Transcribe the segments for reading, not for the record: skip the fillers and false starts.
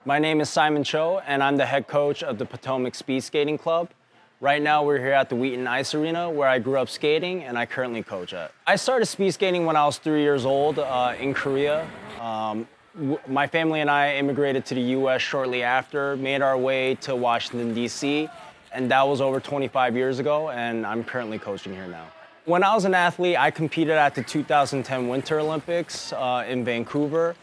My name is Simon Cho, and I'm the head coach of the Potomac Speedskating Club. Right now, we're here at the Wheaton Ice Arena, where I grew up skating, and I currently coach at. I started speed skating when I was 3 years old in Korea. My family and I immigrated to the US shortly after, made our way to Washington, D.C., and that was over 25 years ago, and I'm currently coaching here now. When I was an athlete, I competed at the 2010 Winter Olympics in Vancouver.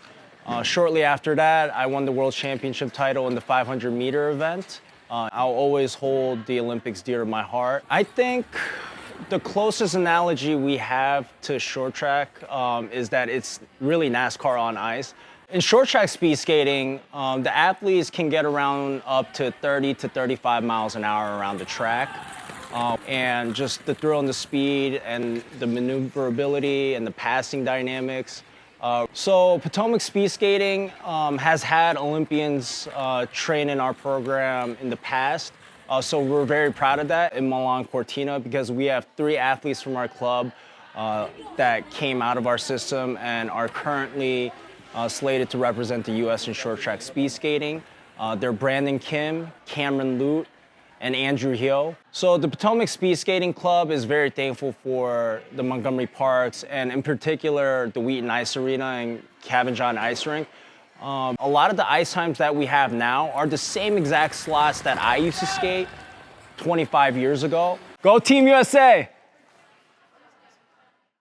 Shortly after that, I won the World Championship title in the 500-meter event. I'll always hold the Olympics dear to my heart. I think the closest analogy we have to short track is that it's really NASCAR on ice. In short track speed skating, the athletes can get around up to 30 to 35 miles an hour around the track. And just the thrill and the speed and the maneuverability and the passing dynamics. So Potomac Speedskating has had Olympians train in our program in the past. So we're very proud of that in Milano Cortina because we have 3 athletes from our club that came out of our system and are currently slated to represent the U.S. in short track speed skating. They're Brandon Kim, Kamryn Lute, and Andrew Heo. So the Potomac Speedskating Club is very thankful for the Montgomery parks and in particular the Wheaton Ice Arena and Kamryn Ice Rink. A lot of the ice times that we have now are the same exact slots that I used to skate 25 years ago. Go Team USA!